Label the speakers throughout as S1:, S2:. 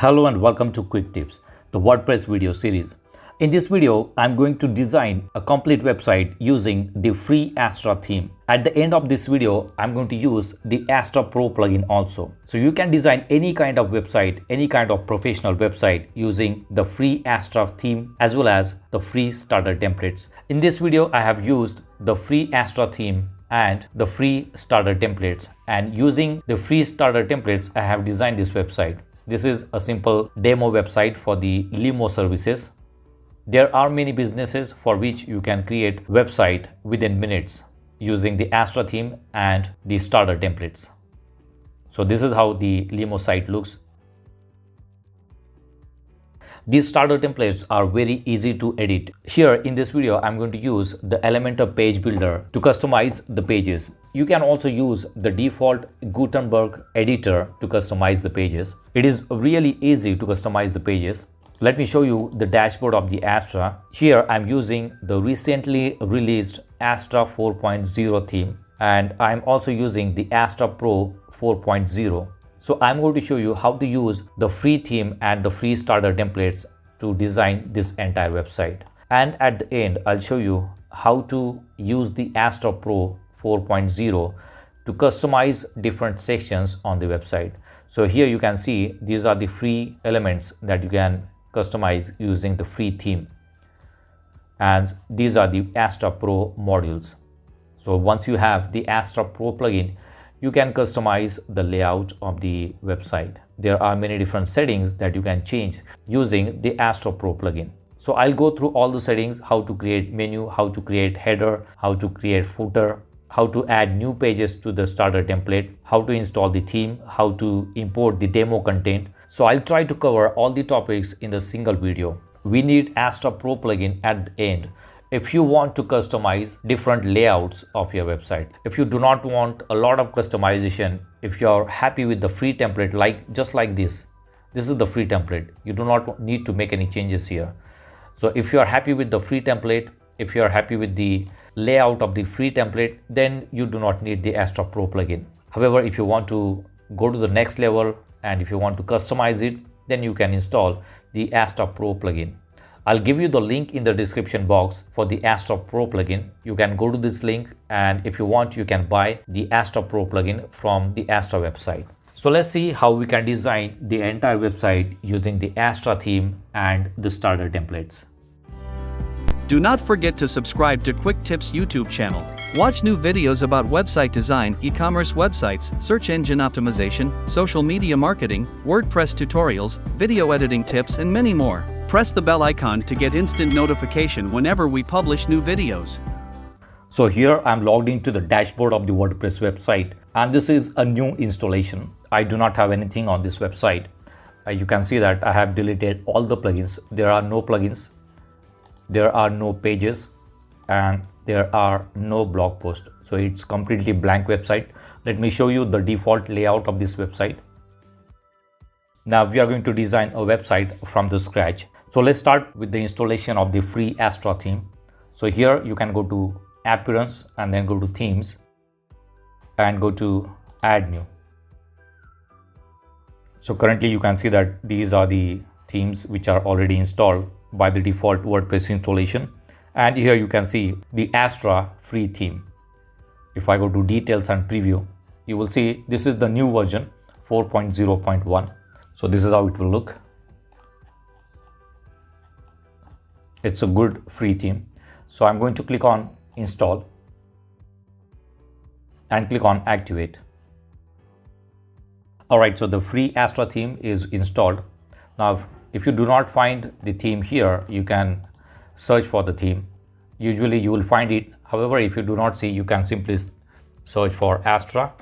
S1: Hello and welcome to Quick Tips, the WordPress video series. In this video, I'm going to design a complete website using the free Astra theme. At the end of this video, I'm going to use the Astra Pro plugin also. So you can design any kind of website, any kind of professional website using the free Astra theme as well as the free starter templates. In this video, I have used the free Astra theme and the free starter templates, and using the free starter templates, I have designed this website. This is a simple demo website for the limo services. There are many businesses for which you can create website within minutes using the Astra theme and the starter templates. So this is how the limo site looks. These starter templates are very easy to edit. Here in this video, I'm going to use the Elementor page builder to customize the pages. You can also use the default Gutenberg editor to customize the pages. It is really easy to customize the pages. Let me show you the dashboard of the Astra. Here I'm using the recently released Astra 4.0 theme, and I'm also using the Astra Pro 4.0. So I'm going to show you how to use the free theme and the free starter templates to design this entire website. And at the end, I'll show you how to use the Astra Pro 4.0 to customize different sections on the website. So here you can see these are the free elements that you can customize using the free theme. And these are the Astra Pro modules. So once you have the Astra Pro plugin, you can customize the layout of the website. There are many different settings that you can change using the Astra Pro plugin. So I'll go through all the settings: how to create menu, how to create header, how to create footer, how to add new pages to the starter template, how to install the theme, how to import the demo content. So I'll try to cover all the topics in the single video. We need Astra Pro plugin at the end if you want to customize different layouts of your website. If you do not want a lot of customization, if you're happy with the free template, just like this is the free template. You do not need to make any changes here. So if you are happy with the free template, if you are happy with the layout of the free template, then you do not need the Astra Pro plugin. However, if you want to go to the next level and if you want to customize it, then you can install the Astra Pro plugin. I'll give you the link in the description box for the Astra Pro plugin. You can go to this link, and if you want, you can buy the Astra Pro plugin from the Astra website. So let's see how we can design the entire website using the Astra theme and the starter templates.
S2: Do not forget to subscribe to Quick Tips YouTube channel. Watch new videos about website design, e-commerce websites, search engine optimization, social media marketing, WordPress tutorials, video editing tips, and many more. Press the bell icon to get instant notification whenever we publish new videos.
S1: So here I'm logged into the dashboard of the WordPress website, and this is a new installation. I do not have anything on this website. You can see that I have deleted all the plugins. There are no plugins, there are no pages, and there are no blog posts. So it's completely blank website. Let me show you the default layout of this website. Now we are going to design a website from the scratch. So let's start with the installation of the free Astra theme. So here you can go to Appearance and then go to Themes and go to Add New. So currently you can see that these are the themes which are already installed by the default WordPress installation. And here you can see the Astra free theme. If I go to Details and Preview, you will see this is the new version 4.0.1. So this is how it will look. It's a good free theme. So I'm going to click on Install and click on Activate. Alright, so the free Astra theme is installed. Now, if you do not find the theme here, you can search for the theme. Usually you will find it. However, if you do not see, you can simply search for Astra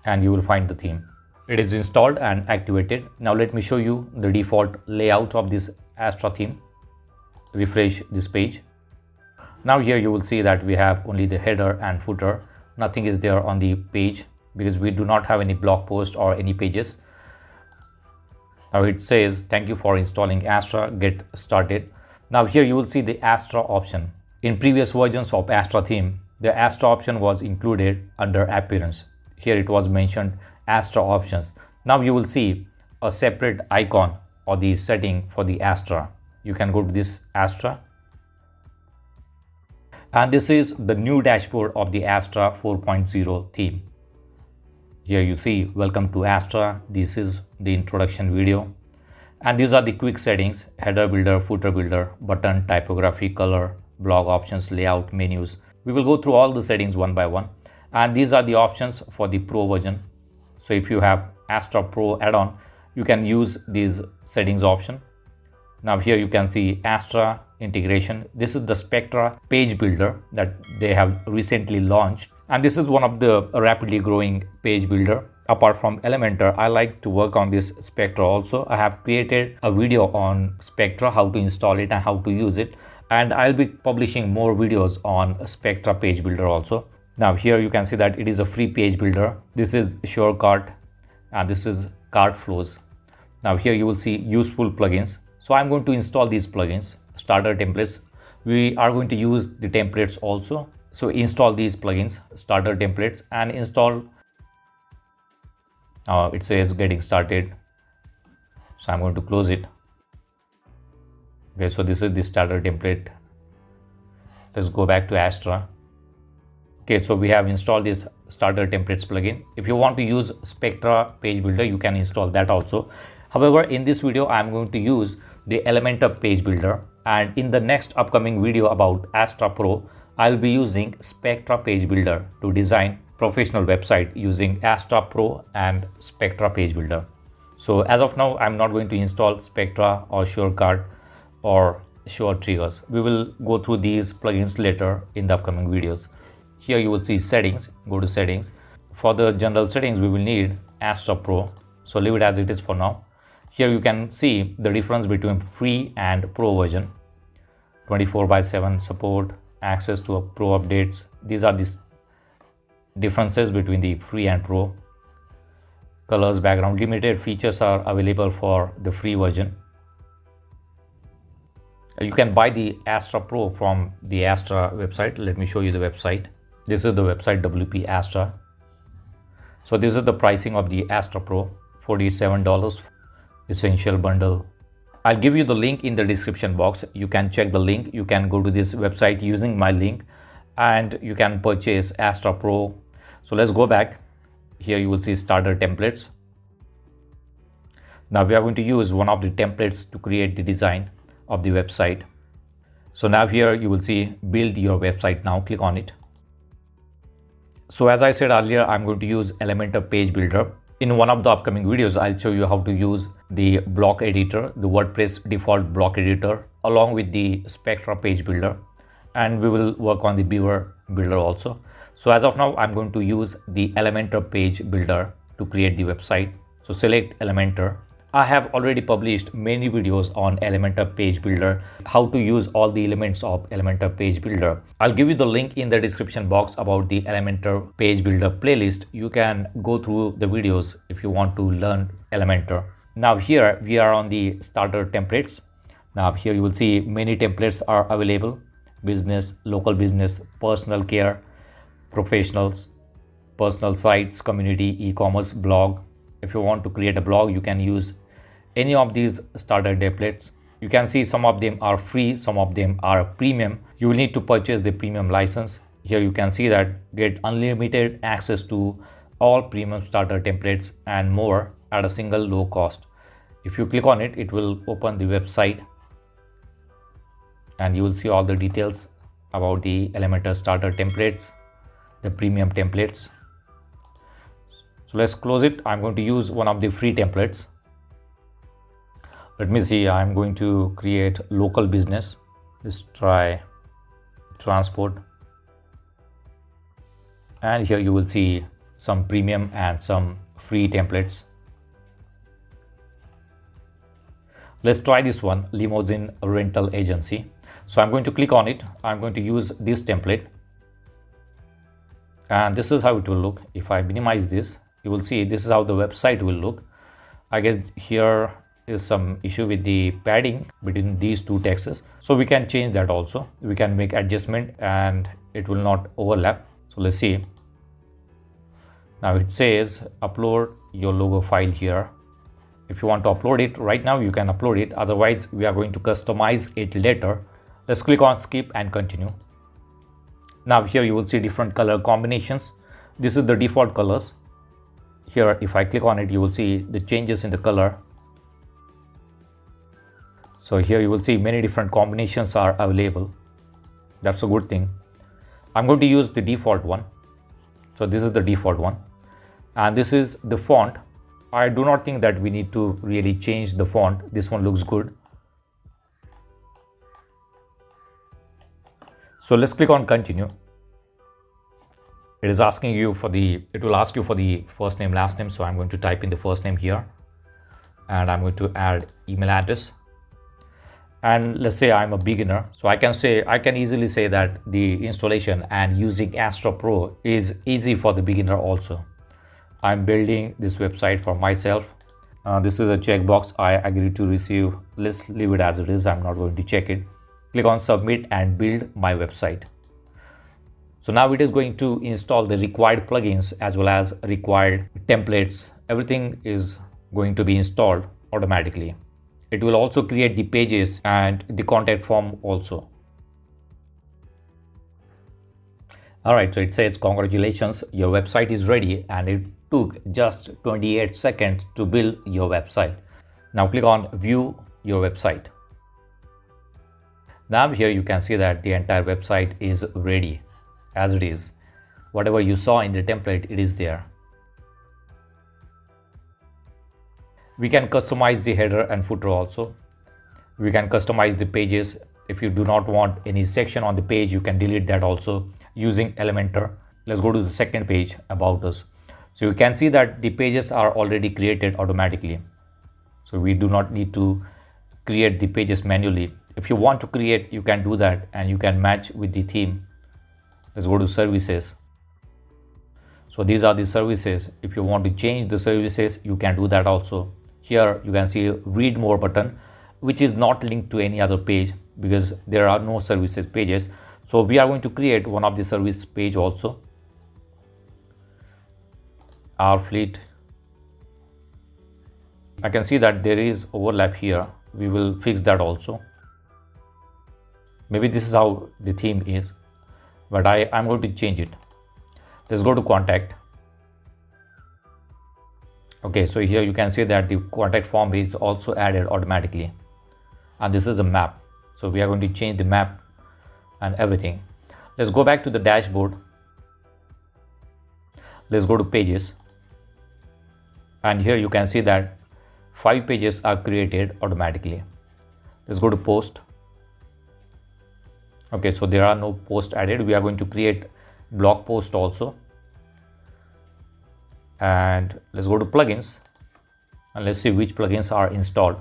S1: and you will find the theme. It is installed and activated. Now let me show you the default layout of this Astra theme. Refresh this page. Now here you will see that we have only the header and footer. Nothing is there on the page because we do not have any blog post or any pages. Now it says, thank you for installing Astra, get started. Now here you will see the Astra option. In previous versions of Astra theme, the Astra option was included under Appearance. Here it was mentioned Astra options. Now you will see a separate icon or the setting for the Astra. You can go to this Astra, and this is the new dashboard of the Astra 4.0 theme. Here you see welcome to Astra. This is the introduction video, and these are the quick settings: header builder, footer builder, button, typography, color, blog options, layout, menus. We will go through all the settings one by one, and these are the options for the Pro version. So if you have Astra Pro add-on, you can use these settings option. Now here you can see Astra integration. This is the Spectra page builder that they have recently launched, and this is one of the rapidly growing page builder. Apart from Elementor, I like to work on this Spectra also. I have created a video on Spectra, how to install it and how to use it, and I'll be publishing more videos on Spectra page builder also. Now here you can see that it is a free page builder. This is shortcut and this is cart flows. Now here you will see useful plugins. So I'm going to install these plugins. Starter templates. We are going to use the templates also. So install these plugins, starter templates, and install. It says getting started. So I'm going to close it. Okay, so this is the starter template. Let's go back to Astra. Okay, so we have installed this starter templates plugin. If you want to use Spectra page builder, you can install that also. However, in this video, I'm going to use the Elementor page builder, and in the next upcoming video about Astra Pro, I'll be using Spectra page builder to design professional website using Astra Pro and Spectra page builder. So as of now, I'm not going to install Spectra or shortcut or short triggers. We will go through these plugins later in the upcoming videos. Here you will see settings. Go to settings. For the general settings, we will need Astra Pro. So leave it as it is for now. Here you can see the difference between free and pro version. 24/7 support, access to pro updates. These are the differences between the free and pro. Colors, background, limited features are available for the free version. You can buy the Astra Pro from the Astra website. Let me show you the website. This is the website WP Astra. So this is the pricing of the Astra Pro, $47 essential bundle. I'll give you the link in the description box. You can check the link. You can go to this website using my link and you can purchase Astra Pro. So let's go back. Here you will see starter templates. Now we are going to use one of the templates to create the design of the website. So now here you will see build your website now. Click on it. So as I said earlier, I'm going to use Elementor page builder. In one of the upcoming videos, I'll show you how to use the block editor, the WordPress default block editor, along with the Spectra page builder. And we will work on the Beaver builder also. So as of now, I'm going to use the Elementor page builder to create the website. So select Elementor. I have already published many videos on Elementor page builder, how to use all the elements of Elementor page builder. I'll give you the link in the description box about the Elementor page builder playlist. You can go through the videos if you want to learn Elementor. Now here we are on the starter templates. Now here you will see many templates are available: business, local business, personal care, professionals, personal sites, community, e-commerce, blog. If you want to create a blog, you can use any of these starter templates. You can see some of them are free, some of them are premium. You will need to purchase the premium license. Here you can see that get unlimited access to all premium starter templates and more at a single low cost. If you click on it, it will open the website and you will see all the details about the Elementor starter templates, the premium templates. So let's close it. I'm going to use one of the free templates. Let me see. I'm going to create local business. Let's try transport. And here you will see some premium and some free templates. Let's try this one, limousine rental agency. So I'm going to click on it. I'm going to use this template. And this is how it will look. If I minimize this, you will see this is how the website will look. I guess here is some issue with the padding between these two texts. So we can change that also. We can make adjustment and it will not overlap. So let's see. Now it says upload your logo file here. If you want to upload it right now, you can upload it. Otherwise, we are going to customize it later. Let's click on skip and continue. Now here you will see different color combinations. This is the default colors. Here, if I click on it, you will see the changes in the color. So here you will see many different combinations are available. That's a good thing. I'm going to use the default one. So this is the default one. And this is the font. I do not think that we need to really change the font. This one looks good. So let's click on continue. It is asking you for it will ask you for the first name, last name. So I'm going to type in the first name here and I'm going to add email address. And let's say I'm a beginner. So I can easily say that the installation and using Astra Pro is easy for the beginner also. I'm building this website for myself. This is a checkbox. I agree to receive. Let's leave it as it is. I'm not going to check it. Click on submit and build my website. So now it is going to install the required plugins as well as required templates. Everything is going to be installed automatically. It will also create the pages and the contact form also. All right, so it says congratulations, your website is ready, and it took just 28 seconds to build your website. Now click on view your website. Now here you can see that the entire website is ready as it is. Whatever you saw in the template, it is there. We can customize the header and footer also. We can customize the pages. If you do not want any section on the page, you can delete that also using Elementor. Let's go to the second page, about us. So you can see that the pages are already created automatically. So we do not need to create the pages manually. If you want to create, you can do that and you can match with the theme. Let's go to services. So these are the services. If you want to change the services, you can do that also. Here you can see read more button, which is not linked to any other page because there are no services pages. So we are going to create one of the service page also. Our fleet. I can see that there is overlap here. We will fix that also. Maybe this is how the theme is, but I'm going to change it. Let's go to contact. Okay, so here you can see that the contact form is also added automatically. And this is a map. So we are going to change the map and everything. Let's go back to the dashboard. Let's go to pages. And here you can see that 5 pages are created automatically. Let's go to post. Okay, so there are no posts added. We are going to create blog post also. And let's go to plugins and let's see which plugins are installed.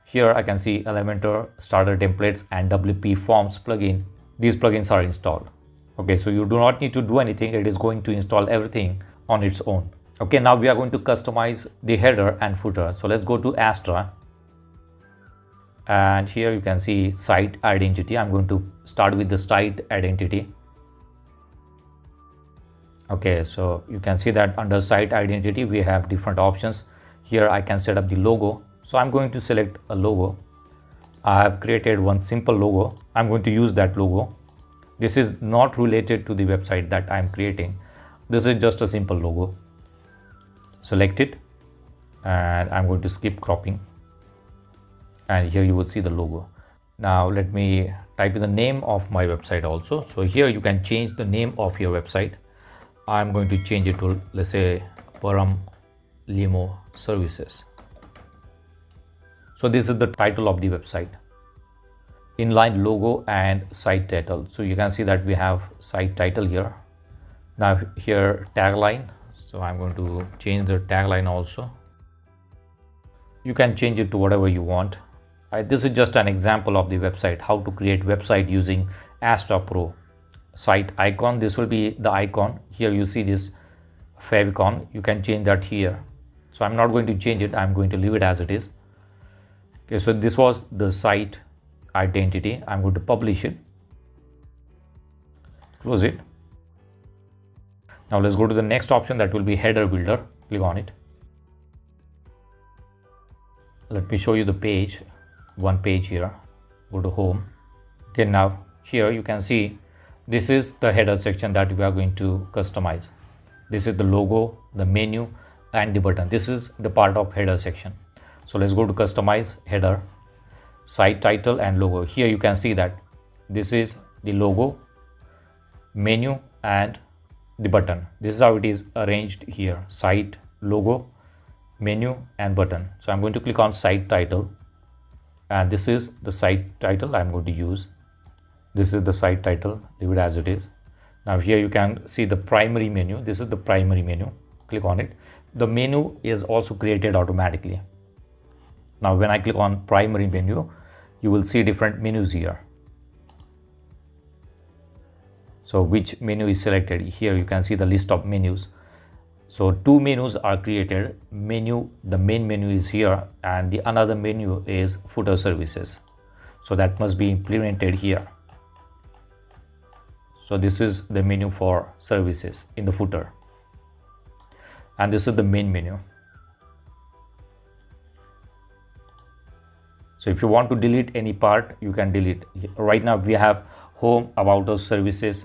S1: Here I can see Elementor, starter templates and WP forms plugin. These plugins are installed. Okay, so you do not need to do anything. It is going to install everything on its own. Okay, now we are going to customize the header and footer. So let's go to Astra. And here you can see site identity. I'm going to start with the site identity. Okay, so you can see that under site identity, we have different options. Here I can set up the logo. So I'm going to select a logo. I have created one simple logo. I'm going to use that logo. This is not related to the website that I'm creating. This is just a simple logo. Select it and I'm going to skip cropping. And here you will see the logo. Now let me type in the name of my website also. So here you can change the name of your website. I'm going to change it to, let's say, 𝗟𝗞𝗘 services. So this is the title of the website. Inline logo and site title. So you can see that we have site title here. Now here tagline. So I'm going to change the tagline also. You can change it to whatever you want. This is just an example of the website, how to create website using Astra Pro. Site icon, this will be the icon. Here you see this favicon. You can change that here. So I'm not going to change it. I'm going to leave it as it is. Okay, so this was the site identity. I'm going to publish it. Close it. Now let's go to the next option, that will be header builder. Click on it. Let me show you the page, one page here. Go to home. Okay, now here you can see this is the header section that we are going to customize. This is the logo, the menu and the button. This is the part of header section. So let's go to customize header, site title and logo. Here you can see that this is the logo, menu and the button. This is how it is arranged here: site, logo, menu and button. So I'm going to click on site title, and this is the site title I'm going to use. This is the site title, leave it as it is. Now here you can see the primary menu. This is the primary menu. Click on it. The menu is also created automatically. Now when I click on primary menu, you will see different menus here. So which menu is selected? Here you can see the list of menus. So two menus are created. Menu, the main menu is here, and the another menu is footer services. So that must be implemented here. So this is the menu for services in the footer, and this is the main menu. So if you want to delete any part, you can delete. Right now we have home, about us, services,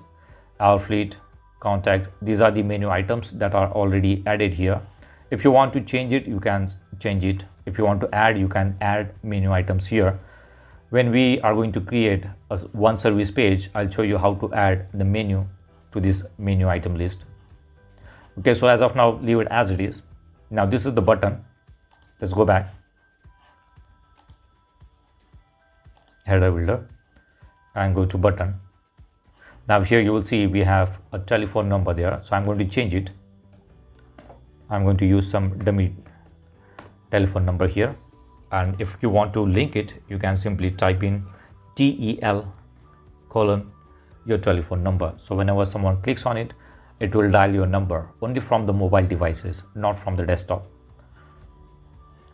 S1: our fleet, contact. These are the menu items that are already added here. If you want to change it, you can change it. If you want to add, you can add menu items here. When we are going to create one service page, I'll show you how to add the menu to this menu item list. Okay, so as of now, leave it as it is. Now this is the button. Let's go back. Header builder and go to button. Now here you will see we have a telephone number there. So I'm going to change it. I'm going to use some dummy telephone number here. And if you want to link it, you can simply type in TEL : your telephone number. So whenever someone clicks on it, it will dial your number only from the mobile devices, not from the desktop.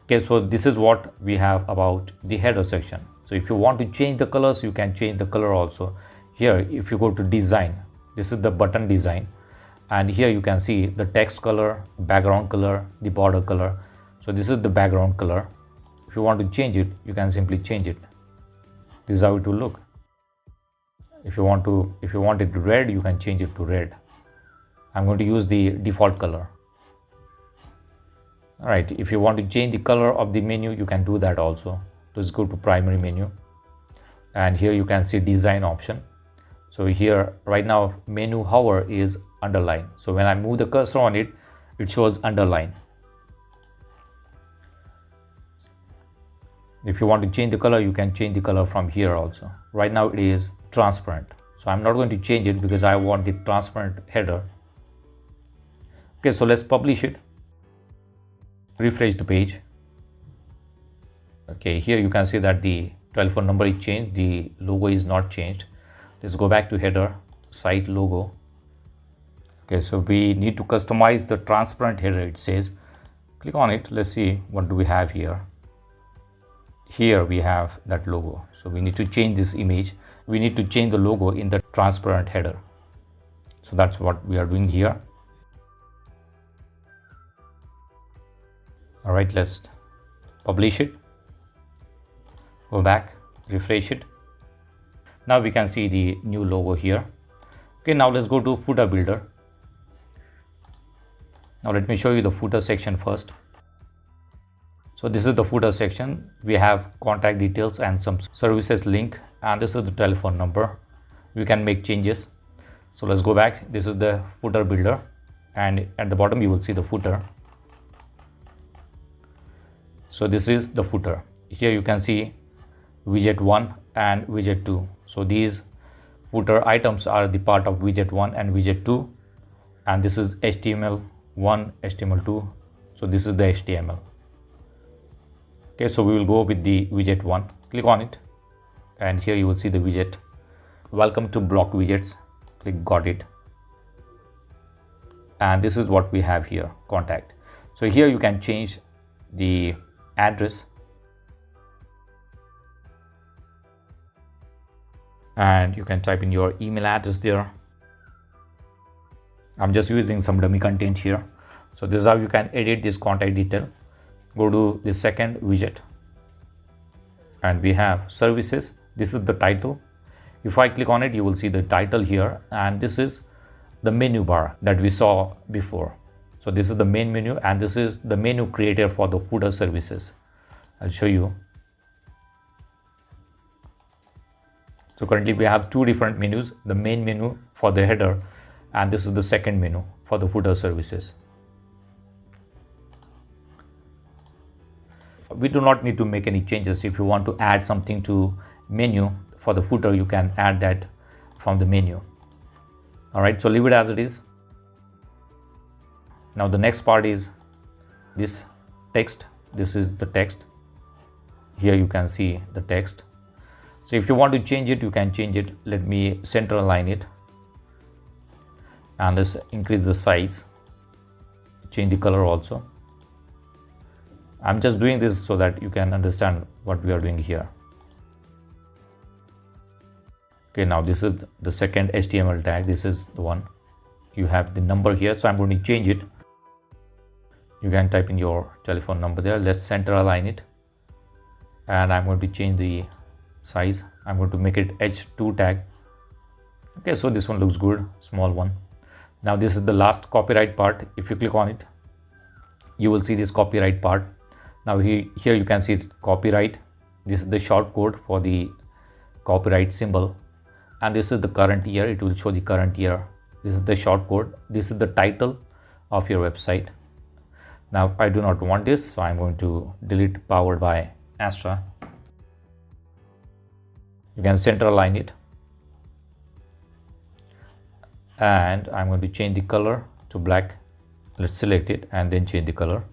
S1: Okay, so this is what we have about the header section. So if you want to change the colors, you can change the color also. Here, if you go to design, this is the button design. And here you can see the text color, background color, the border color. So this is the background color. If you want to change it, you can simply change it. This is how it will look. If you want it red, you can change it to red. I'm going to use the default color. All right, if you want to change the color of the menu, you can do that also. Let's go to primary menu, and here you can see design option. So here right now menu hover is underline. So when I move the cursor on it, it shows underline. If you want to change the color, you can change the color from here also. Right now it is transparent. So I'm not going to change it because I want the transparent header. Okay, so let's publish it. Refresh the page. Okay, here you can see that the telephone number is changed. The logo is not changed. Let's go back to header, site, logo. Okay, so we need to customize the transparent header. It says, click on it. Let's see what do we have here. Here we have that logo. So we need to change this image. We need to change the logo in the transparent header. So that's what we are doing here. All right, let's publish it. Go back, refresh it. Now we can see the new logo here. Okay, now let's go to footer builder. Now let me show you the footer section first. So this is the footer section. We have contact details and some services link, and this is the telephone number. We can make changes. So let's go back. This is the footer builder, and at the bottom you will see the footer. So this is the footer. Here you can see widget 1 and widget 2. So these footer items are the part of widget 1 and widget 2, and this is HTML1, HTML2. So this is the HTML. Okay, so we will go with the widget 1. Click on it, and here you will see the widget. Welcome to block widgets. Click got it. And this is what we have here, contact. So here you can change the address, and you can type in your email address there. I'm just using some dummy content here. So this is how you can edit this contact detail. Go to the second widget. and we have services. This is the title. If I click on it, you will see the title here, and this is the menu bar that we saw before. So this is the main menu, and this is the menu creator for the footer services. I'll show you. So currently we have two different menus, the main menu for the header, and this is the second menu for the footer services. We do not need to make any changes. If you want to add something to menu for the footer, you can add that from the menu. All right, so leave it as it is. Now the next part is this text. This is the text. Here you can see the text. So if you want to change it, you can change it. Let me center align it, and let's increase the size, change the color also. I'm just doing this so that you can understand what we are doing here. Okay, now this is the second HTML tag. This is the one. You have the number here, so I'm going to change it. You can type in your telephone number there. Let's center align it, and I'm going to change the size. I'm going to make it H2 tag. Okay, so this one looks good, small one. Now this is the last copyright part. If you click on it, you will see this copyright part. Now here you can see copyright. This is the short code for the copyright symbol, and this is the current year. It will show the current year. This is the short code. This is the title of your website. Now I do not want this, so I'm going to delete powered by Astra. You can center align it, and I'm going to change the color to black. Let's select it and then change the color.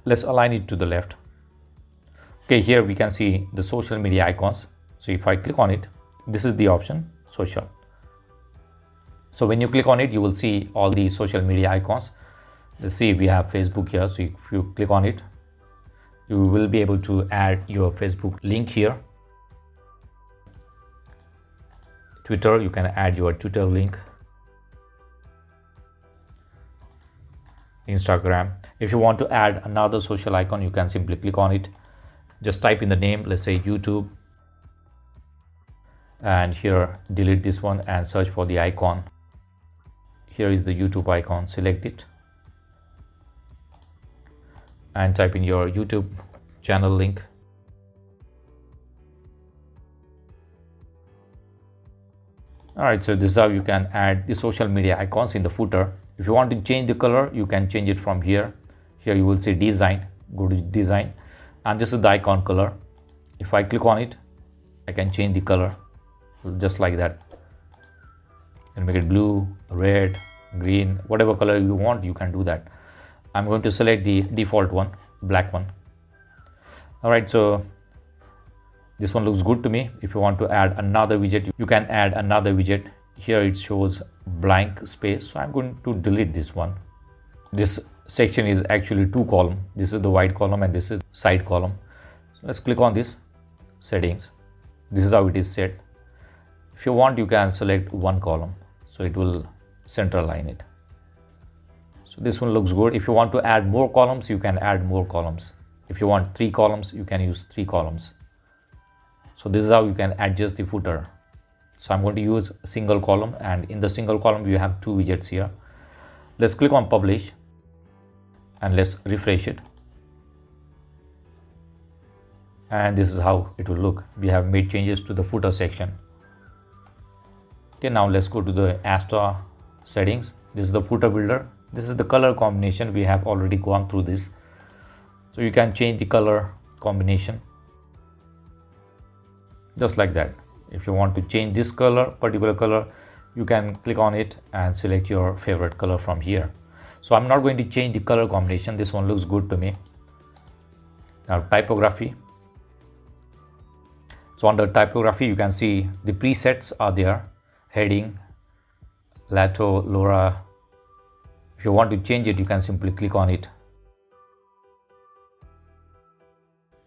S1: Let's align it to the left. Okay, here we can see the social media icons. So if I click on it, this is the option social. So when you click on it, you will see all the social media icons. Let's see, we have Facebook here. So if you click on it, you will be able to add your Facebook link here. Twitter, you can add your Twitter link. Instagram. If you want to add another social icon, you can simply click on it. Just type in the name, let's say YouTube, and here delete this one and search for the icon. Here is the YouTube icon. Select it and type in your YouTube channel link. All right, so this is how you can add the social media icons in the footer. If you want to change the color, you can change it from here. Here you will see design. Go to design, and this is the icon color. If I click on it, I can change the color just like that. And make it blue, red, green, whatever color you want, you can do that. I'm going to select the default one, black one. All right, so this one looks good to me. If you want to add another widget, you can add another widget. Here it shows blank space, so I'm going to delete this one. This section is actually two column. This is the white column and this is side column. So let's click on this settings. This is how it is set. If you want, you can select one column, so it will center align it. So this one looks good. If you want to add more columns, you can add more columns. If you want 3 columns, you can use 3 columns. So this is how you can adjust the footer. So I'm going to use a single column, and in the single column you have 2 widgets here. Let's click on publish and let's refresh it. And this is how it will look. We have made changes to the footer section. Okay, now let's go to the Astra settings. This is the footer builder. This is the color combination. We have already gone through this. So you can change the color combination just like that. If you want to change this color, particular color, you can click on it and select your favorite color from here. So I'm not going to change the color combination. This one looks good to me. Now typography. So under typography, you can see the presets are there. Heading, Lato, Laura. If you want to change it, you can simply click on it.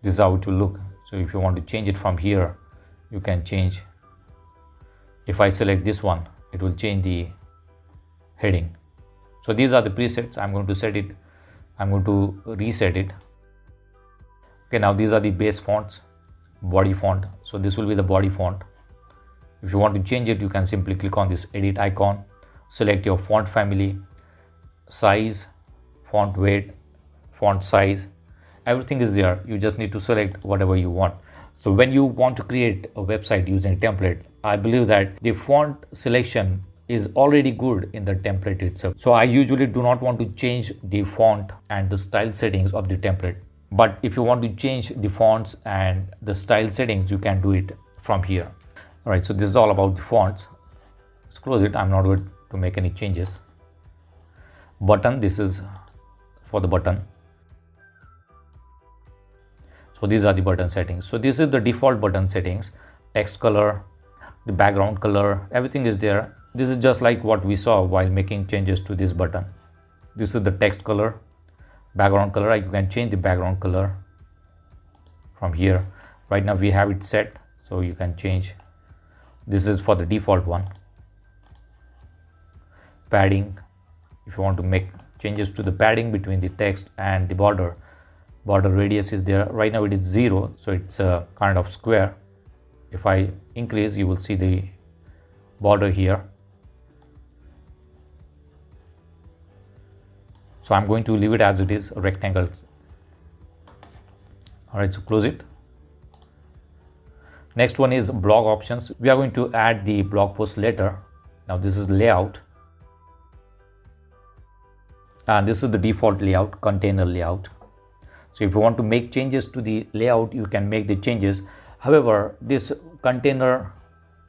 S1: This is how it will look. So if you want to change it from here, you can change. If I select this one, it will change the heading. So these are the presets. I'm going to set it. I'm going to reset it. Okay, now these are the base fonts, body font. So this will be the body font. If you want to change it, you can simply click on this edit icon, select your font family, size, font weight, font size, everything is there. You just need to select whatever you want. So when you want to create a website using template, I believe that the font selection is already good in the template itself. So I usually do not want to change the font and the style settings of the template. But if you want to change the fonts and the style settings, you can do it from here. All right, so this is all about the fonts. Let's close it. I'm not going to make any changes. Button, this is for the button. So these are the button settings. So this is the default button settings, text color, the background color, everything is there. This is just like what we saw while making changes to this button. This is the text color, background color. You can change the background color from here. Right now we have it set, so you can change. This is for the default one. Padding, if you want to make changes to the padding between the text and the border radius is there. Right now it is 0, so it's a kind of square. If I increase, you will see the border here. So I'm going to leave it as it is, a rectangle. All right, so close it. Next one is blog options. We are going to add the blog post later. Now this is layout. And this is the default layout, container layout. So if you want to make changes to the layout, you can make the changes. However, this container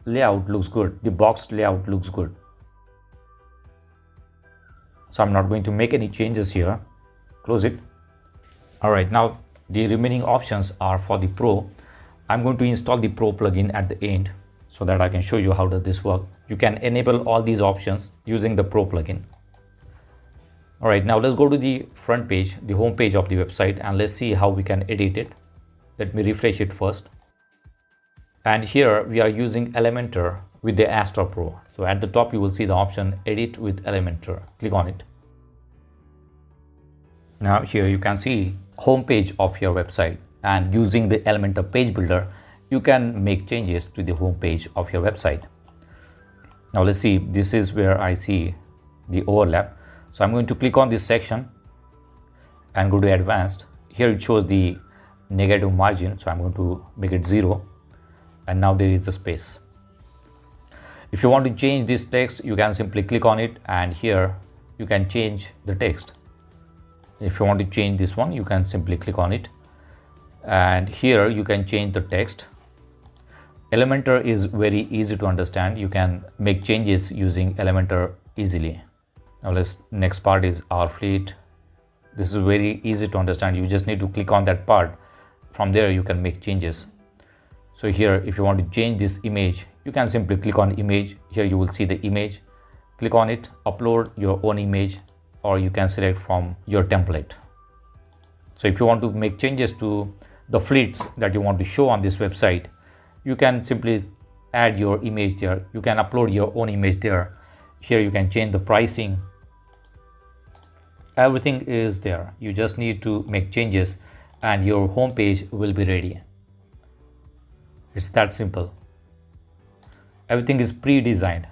S1: layout looks good. The box layout looks good. So I'm not going to make any changes here. Close it. All right, now the remaining options are for the Pro. I'm going to install the Pro plugin at the end so that I can show you how does this work. You can enable all these options using the Pro plugin. All right, now let's go to the front page, the home page of the website, and let's see how we can edit it. Let me refresh it first. And here we are using Elementor with the Astra Pro. So at the top, you will see the option Edit with Elementor. Click on it. Now here you can see home page of your website, and using the Elementor page builder, you can make changes to the home page of your website. Now let's see, this is where I see the overlap. So I'm going to click on this section and go to advanced. Here it shows the negative margin. So I'm going to make it 0. And now there is a space. If you want to change this text, you can simply click on it, and here you can change the text. If you want to change this one, you can simply click on it, and here you can change the text. Elementor is very easy to understand. You can make changes using Elementor easily. Now next part is our fleet. This is very easy to understand. You just need to click on that part. From there you can make changes. So here, if you want to change this image, you can simply click on image. Here you will see the image. Click on it, upload your own image, or you can select from your template. So if you want to make changes to the fleets that you want to show on this website, you can simply add your image there. You can upload your own image there. Here you can change the pricing. Everything is there. You just need to make changes and your home page will be ready. It's that simple. Everything is pre-designed.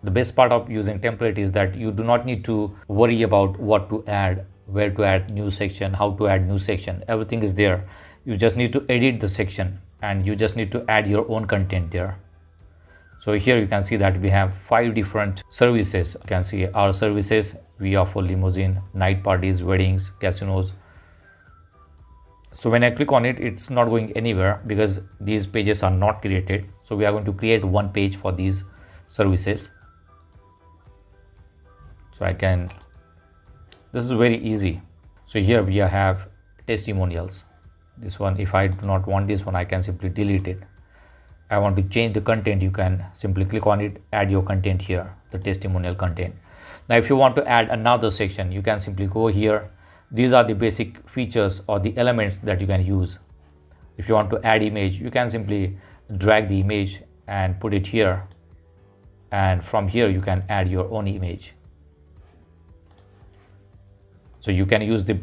S1: The best part of using template is that you do not need to worry about what to add, where to add new section, how to add new section. Everything is there. You just need to edit the section and you just need to add your own content there. So here you can see that we have 5 different services. You can see our services. We offer limousine, night parties, weddings, casinos. So when I click on it, it's not going anywhere because these pages are not created. So we are going to create one page for these services. So this is very easy. So here we have testimonials. This one, if I do not want this one, I can simply delete it. I want to change the content, you can simply click on it, add your content here, the testimonial content. Now if you want to add another section, you can simply go here. These are the basic features or the elements that you can use. If you want to add image, you can simply drag the image and put it here, and from here you can add your own image. So you can use the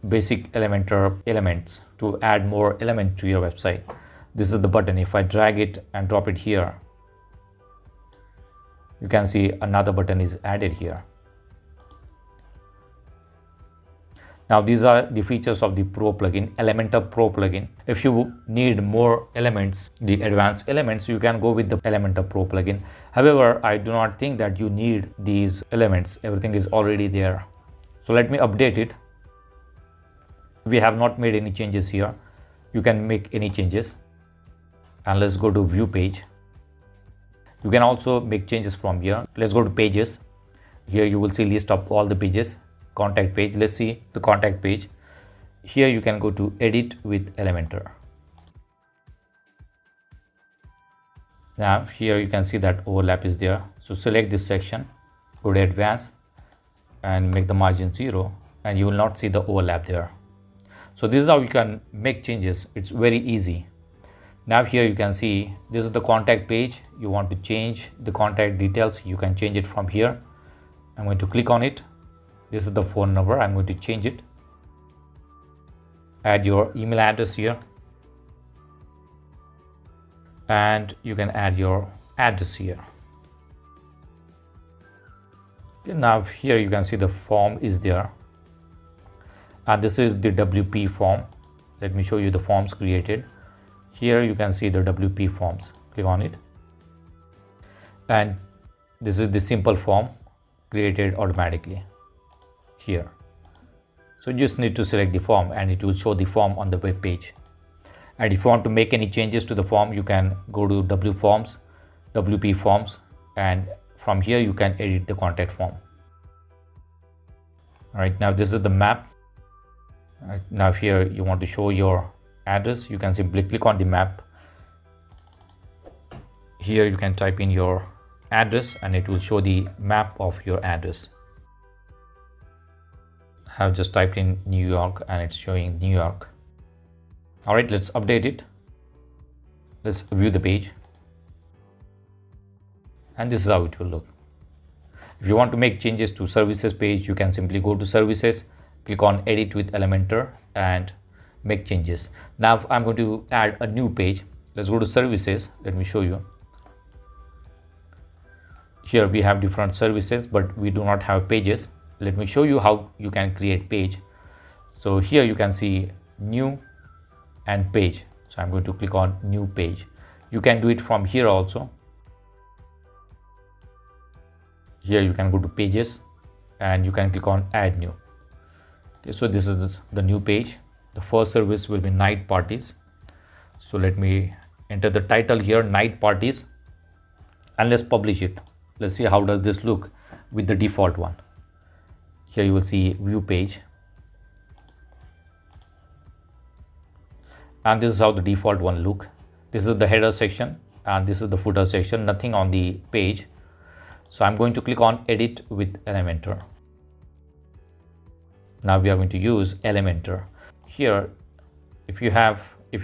S1: basic Elementor elements to add more element to your website. This is the button. If I drag it and drop it here, you can see another button is added here. Now these are the features of the Pro plugin, Elementor Pro plugin. If you need more elements, the advanced elements, you can go with the Elementor Pro plugin. However, I do not think that you need these elements. Everything is already there. So let me update it. We have not made any changes here. You can make any changes. And let's go to view page. You can also make changes from here. Let's go to pages. Here you will see list of all the pages. Contact page. Let's see the contact page. Here you can go to edit with Elementor. Now here you can see that overlap is there. So select this section, go to advanced and make the margin 0, and you will not see the overlap there. So this is how you can make changes. It's very easy. Now here you can see this is the contact page. You want to change the contact details, you can change it from here. I'm going to click on it. This is the phone number. I'm going to change it. Add your email address here. And you can add your address here. Okay, now here you can see the form is there. And this is the WP form. Let me show you the forms created. Here you can see the WP forms. Click on it. And this is the simple form created automatically here. So you just need to select the form and it will show the form on the web page. And if you want to make any changes to the form, you can go to WP forms, and from here you can edit the contact form. All right, now this is the map. Right, now here you want to show your address, you can simply click on the map. Here you can type in your address and it will show the map of your address. I have just typed in New York and it's showing New York. All right, let's update it. Let's view the page. And this is how it will look. If you want to make changes to services page, you can simply go to services, click on edit with Elementor and make changes. Now I'm going to add a new page. Let's go to services. Let me show you. Here we have different services, but we do not have pages. Let me show you how you can create page. So here you can see new and page. So I'm going to click on new page. You can do it from here also. Here you can go to pages and you can click on add new. Okay, so this is the new page. The first service will be night parties. So let me enter the title here, night parties, and let's publish it. Let's see how does this look with the default one. Here you will see view page. And this is how the default one look. This is the header section and this is the footer section, nothing on the page. So I'm going to click on edit with Elementor. Now we are going to use Elementor. Here, if you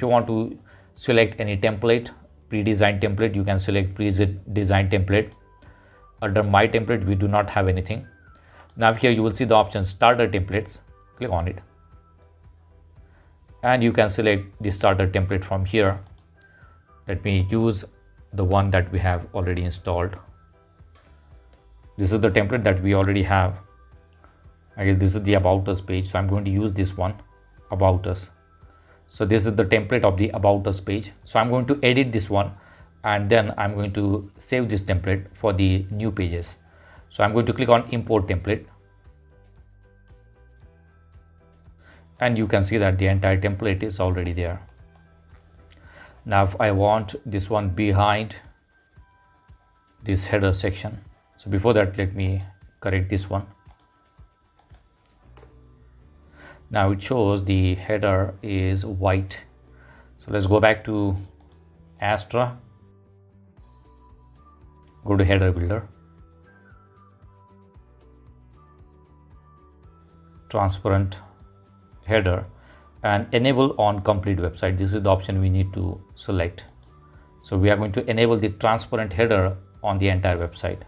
S1: want to select any template, pre-designed template, you can select pre-designed template. Under my template, we do not have anything. Now here you will see the option starter templates. Click on it. And you can select the starter template from here. Let me use the one that we have already installed. This is the template that we already have. I guess this is the about us page. So I'm going to use this one, about us. So this is the template of the about us page. So I'm going to edit this one and then I'm going to save this template for the new pages. So I'm going to click on import template. And you can see that the entire template is already there. Now if I want this one behind this header section. So before that, let me correct this one. Now it shows the header is white. So let's go back to Astra. Go to header builder. Transparent header and enable on complete website. This is the option we need to select. So we are going to enable the transparent header on the entire website.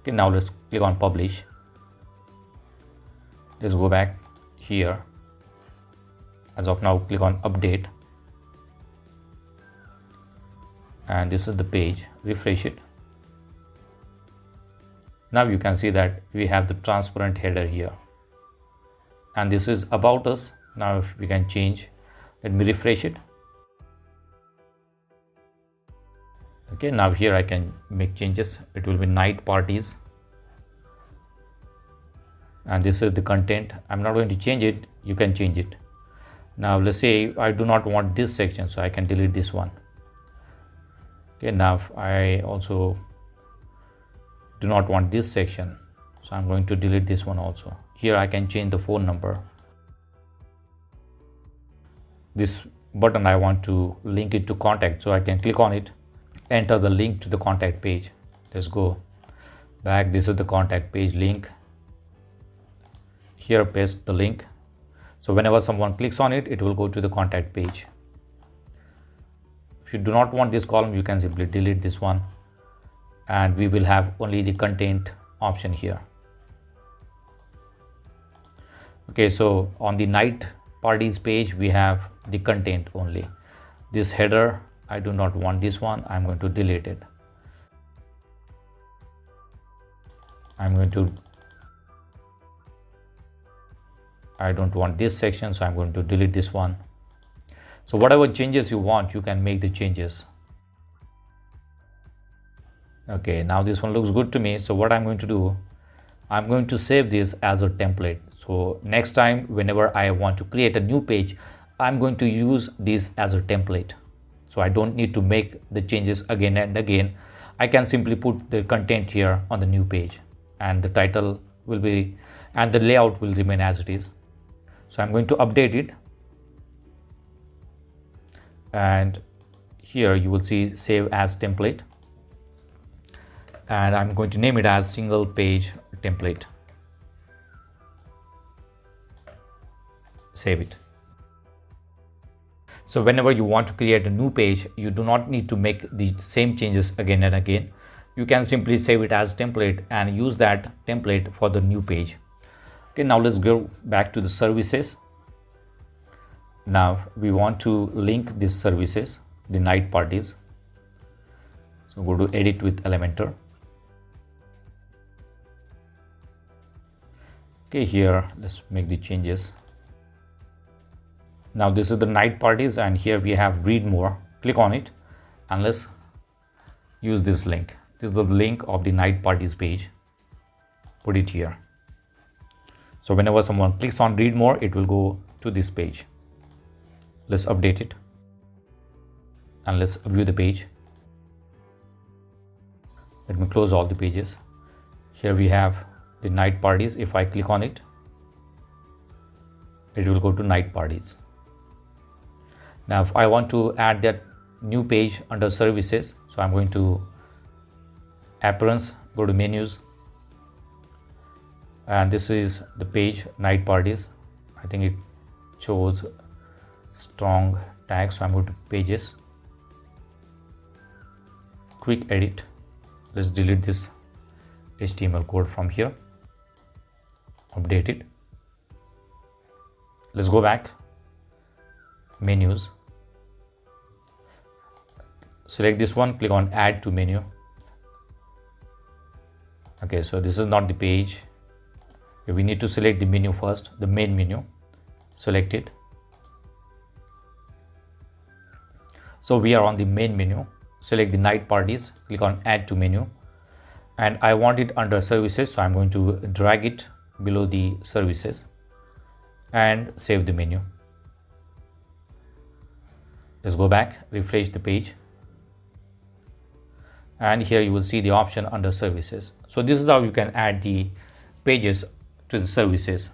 S1: Okay, now let's click on publish. Let's go back here As of now, click on update, and this is the page. Refresh it. Now you can see that we have the transparent header here, and this is about us. Now if we can change, let me refresh it. Okay, now here I can make changes. It will be night parties, and this is the content. I'm not going to change it, you can change it. Now let's say I do not want this section, so I can delete this one. Okay, now I also do not want this section, so I'm going to delete this one also. Here I can change the phone number. This button I want to link it to contact, so I can click on it, enter the link to the contact page. Let's go back. This is the contact page link. Here paste the link, so whenever someone clicks on it, it will go to the contact page. If you do not want this column, you can simply delete this one, and we will have only the content option here. Okay, so on the night parties page, we have the content only. This header, I do not want this one, I'm going to delete it. I don't want this section, so I'm going to delete this one. So whatever changes you want, you can make the changes. Okay, now this one looks good to me. So what I'm going to do, I'm going to save this as a template. So next time, whenever I want to create a new page, I'm going to use this as a template. So I don't need to make the changes again and again. I can simply put the content here on the new page, and the title will be, and the layout will remain as it is. So I'm going to update it, and here you will see save as template, and I'm going to name it as single page template. Save it. So whenever you want to create a new page, you do not need to make the same changes again and again. You can simply save it as template and use that template for the new page. Okay, now let's go back to the services. Now we want to link these services, the night parties. So go to edit with Elementor. Okay, here let's make the changes. Now this is the night parties, and here we have read more. Click on it and let's use this link. This is the link of the night parties page. Put it here. So whenever someone clicks on read more, it will go to this page. Let's update it and let's view the page. Let me close all the pages. Here we have the night parties. If I click on it, it will go to night parties. Now if I want to add that new page under services, so I'm going to appearance, go to menus, and this is the page night parties. I think it shows strong tag, so I'm going to pages, quick edit. Let's delete this HTML code from here, update it. Let's go back, menus, select this one, click on add to menu. Okay, so this is not the page. Okay, we need to select the menu first, the main menu. Select it. So we are on the main menu. Select the night parties, click on add to menu, and I want it under services, so I'm going to drag it below the services and save the menu. Let's go back, refresh the page, and here you will see the option under services. So this is how you can add the pages to the services.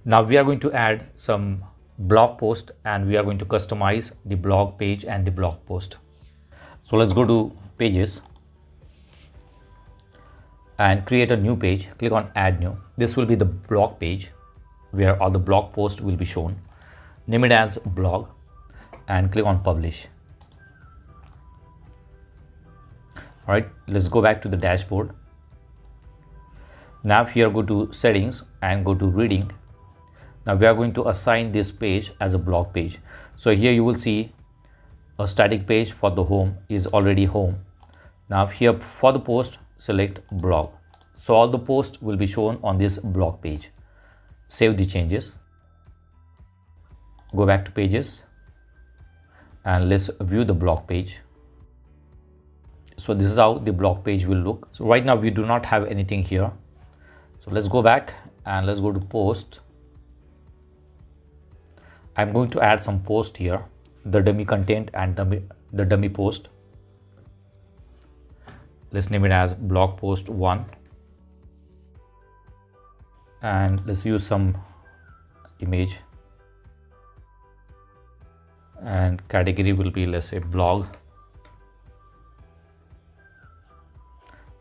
S1: Now we are going to add some blog post, and we are going to customize the blog page and the blog post. So let's go to pages and create a new page. Click on add new. This will be the blog page where all the blog posts will be shown. Name it as blog and click on publish. All right, let's go back to the dashboard. Now here go to settings and go to reading. Now we are going to assign this page as a blog page. So here you will see a static page for the home is already home. Now here for the post, select blog. So all the posts will be shown on this blog page. Save the changes. Go back to pages and let's view the blog page. So this is how the blog page will look. So right now we do not have anything here. So let's go back and let's go to post. I'm going to add some post here, the dummy content and the dummy post. Let's name it as blog post 1. And let's use some image. And category will be, let's say, blog.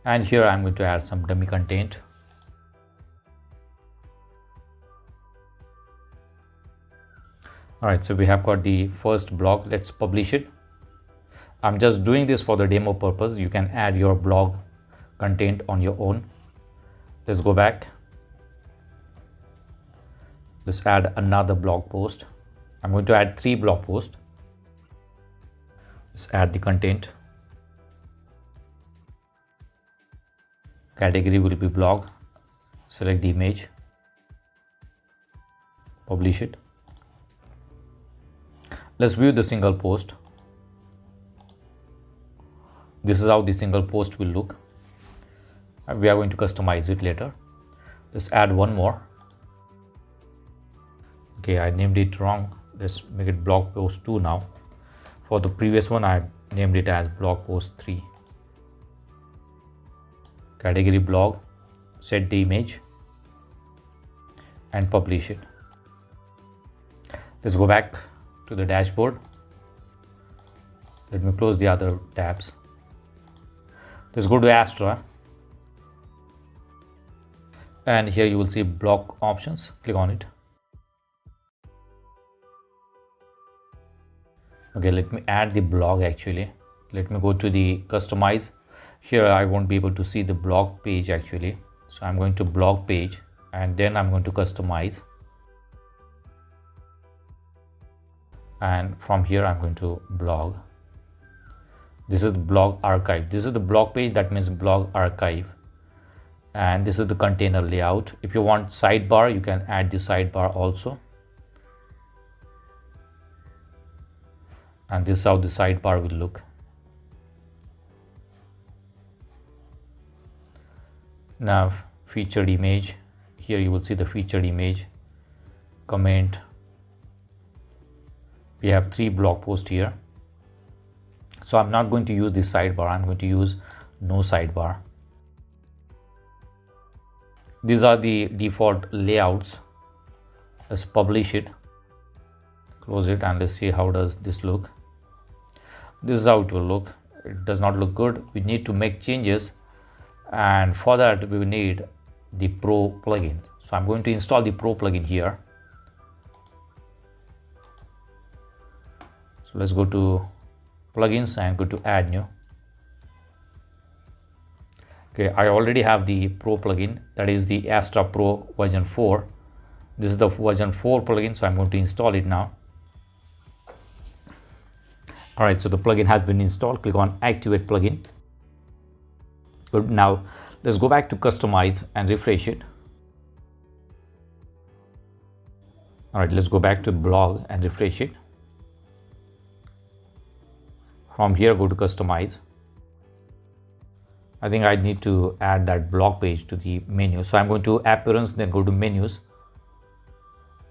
S1: And here I'm going to add some dummy content. All right, so we have got the first blog. Let's publish it. I'm just doing this for the demo purpose. You can add your blog content on your own. Let's go back. Let's add another blog post. I'm going to add 3 blog posts. Let's add the content. Category will be blog. Select the image. Publish it. Let's view the single post. This is how the single post will look. We are going to customize it later. Let's add one more. Okay, I named it wrong. Let's make it blog post 2 now. For the previous one, I named it as blog post 3. Category blog, set the image and publish it. Let's go back to the dashboard. Let me close the other tabs. Let's go to Astra. And here you will see blog options. Click on it. Okay, let me add the blog actually. Let me go to the customize. Here I won't be able to see the blog page actually. So I'm going to blog page and then I'm going to customize. And from here I'm going to blog. This is the blog archive. This is the blog page, that means blog archive. And this is the container layout. If you want sidebar, you can add the sidebar also. And this is how the sidebar will look. Now featured image. Here you will see the featured image. Comment. We have 3 blog posts here. So I'm not going to use this sidebar. I'm going to use no sidebar. These are the default layouts. Let's publish it. Close it and let's see how does this look. This is how it will look. It does not look good. We need to make changes, and for that we will need the Pro plugin. So I'm going to install the Pro plugin here. So let's go to plugins and go to add new. Okay, I already have the Pro plugin, that is the Astra Pro version 4. This is the version 4 plugin, so I'm going to install it now. All right, so the plugin has been installed. Click on activate plugin. Good. Now let's go back to customize and refresh it. All right, let's go back to blog and refresh it. From here, go to customize. I think I need to add that blog page to the menu. So I'm going to appearance, then go to menus.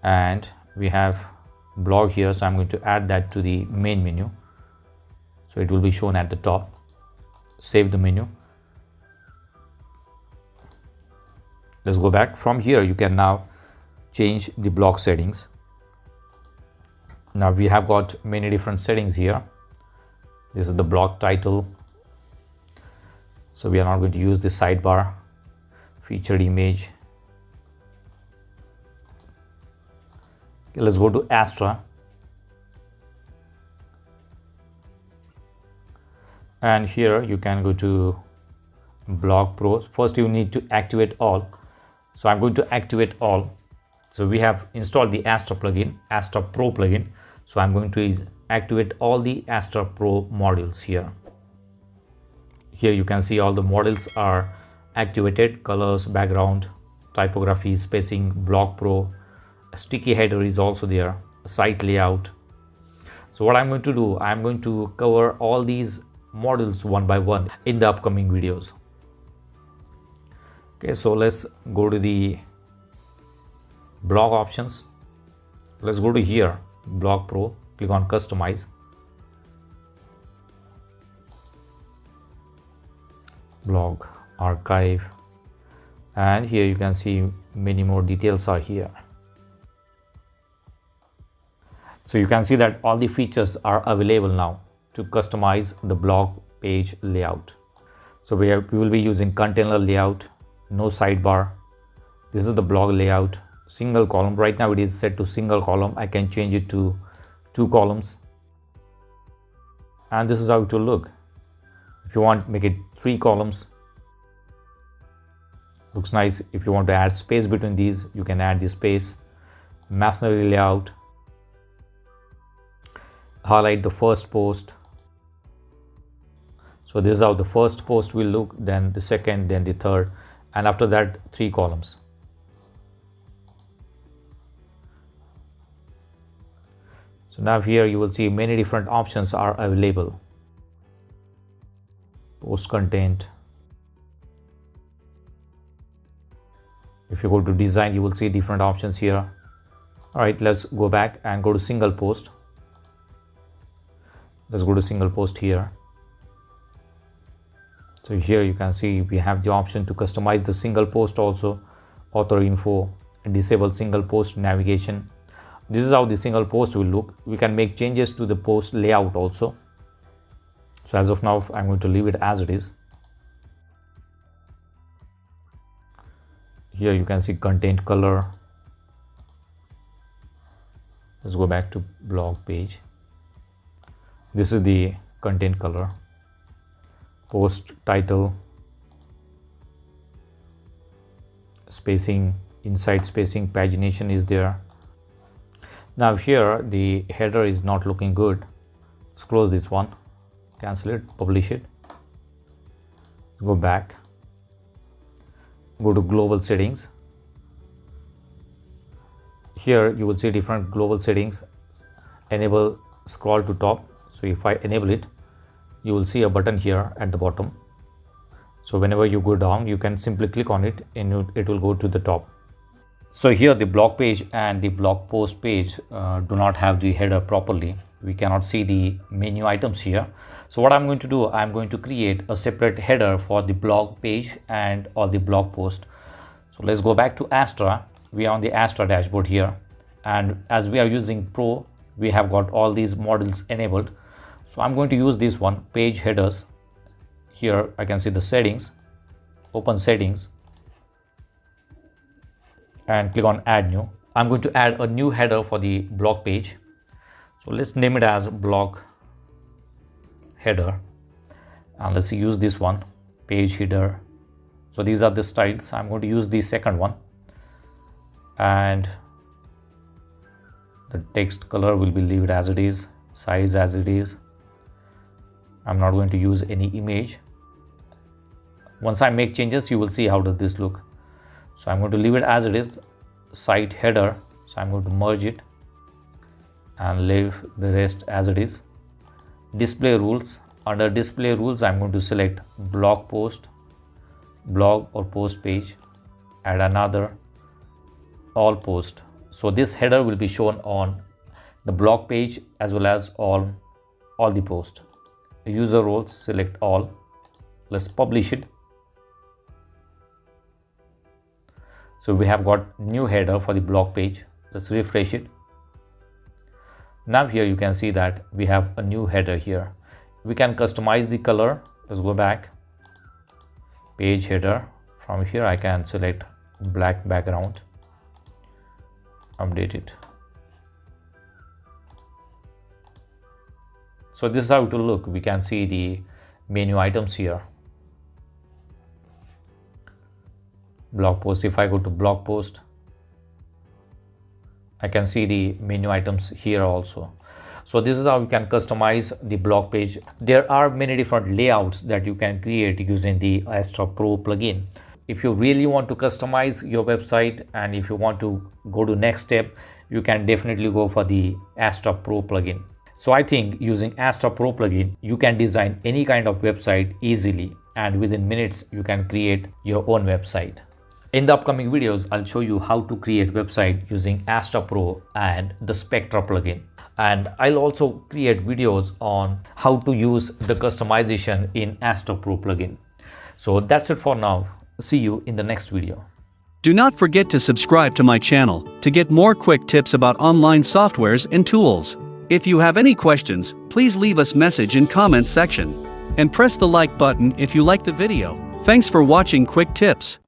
S1: And we have blog here. So I'm going to add that to the main menu. So it will be shown at the top. Save the menu. Let's go back. From here, you can now change the blog settings. Now we have got many different settings here. This is the blog title. So we are not going to use the sidebar. Featured image. Okay, let's go to Astra. And here you can go to blog pro. First you need to activate all. So I'm going to activate all. So we have installed the Astra plugin, Astra Pro plugin. So I'm going to activate all the Astra Pro modules here. Here you can see all the models are activated: colors, background, typography, spacing, block pro, a sticky header is also there, site layout. So what I'm going to do, I'm going to cover all these modules one by one in the upcoming videos. Okay, so let's go to the blog options. Let's go to here, Block Pro, click on Customize. Blog, archive, and here you can see many more details are here. So you can see that all the features are available now to customize the blog page layout. So we will be using container layout, no sidebar. This is the blog layout, single column. Right now it is set to single column. I can change it to 2 columns. And this is how it will look. If you want, make it 3 columns. Looks nice. If you want to add space between these, you can add the space. Masonry layout. Highlight the first post. So this is how the first post will look, then the second, then the third, and after that 3 columns. So now here you will see many different options are available. Post content. If you go to design, you will see different options here. All right, let's go back and go to single post. Let's go to single post here. So here you can see we have the option to customize the single post also, author info, disable single post navigation. This is how the single post will look. We can make changes to the post layout also. So as of now, I'm going to leave it as it is. Here you can see content color. Let's go back to blog page. This is the content color. Post title, spacing, inside spacing, pagination is there. Now here the header is not looking good. Let's close this one, cancel it, publish it. Go back, go to global settings. Here you will see different global settings. Enable scroll to top. So if I enable it, you will see a button here at the bottom. So whenever you go down, you can simply click on it and it will go to the top. So here the blog page and the blog post page do not have the header properly. We cannot see the menu items here. So what I'm going to do, I'm going to create a separate header for the blog page and all the blog post. So let's go back to Astra. We are on the Astra dashboard here. And as we are using Pro, we have got all these models enabled. So I'm going to use this one, page headers. Here I can see the settings, open settings, and click on add new. I'm going to add a new header for the blog page. So let's name it as blog header. And let's use this one, page header. So these are the styles. I'm going to use the second one. And the text color will be leave it as it is, size as it is. I'm not going to use any image. Once I make changes, you will see how does this look. So I'm going to leave it as it is, site header. So I'm going to merge it and leave the rest as it is. Display rules. Under display rules, I'm going to select blog post, blog or post page, add another all post. So this header will be shown on the blog page as well as all the post. User roles, select all. Let's publish it. So we have got new header for the blog page. Let's refresh it. Now here you can see that we have a new header here. We can customize the color. Let's go back. Page header. From here I can select black background. Update it. So this is how it will look. We can see the menu items here. Blog post. If I go to blog post, I can see the menu items here also. So this is how you can customize the blog page. There are many different layouts that you can create using the Astra Pro plugin. If you really want to customize your website and if you want to go to next step, you can definitely go for the Astra Pro plugin. So I think using Astra Pro plugin, you can design any kind of website easily, and within minutes you can create your own website. In the upcoming videos, I'll show you how to create website using Astra Pro and the Spectra plugin. And I'll also create videos on how to use the customization in Astra Pro plugin. So that's it for now. See you in the next video.
S2: Do not forget to subscribe to my channel to get more quick tips about online softwares and tools. If you have any questions, please leave us message in comments section. And press the like button if you like the video. Thanks for watching Quick Tips.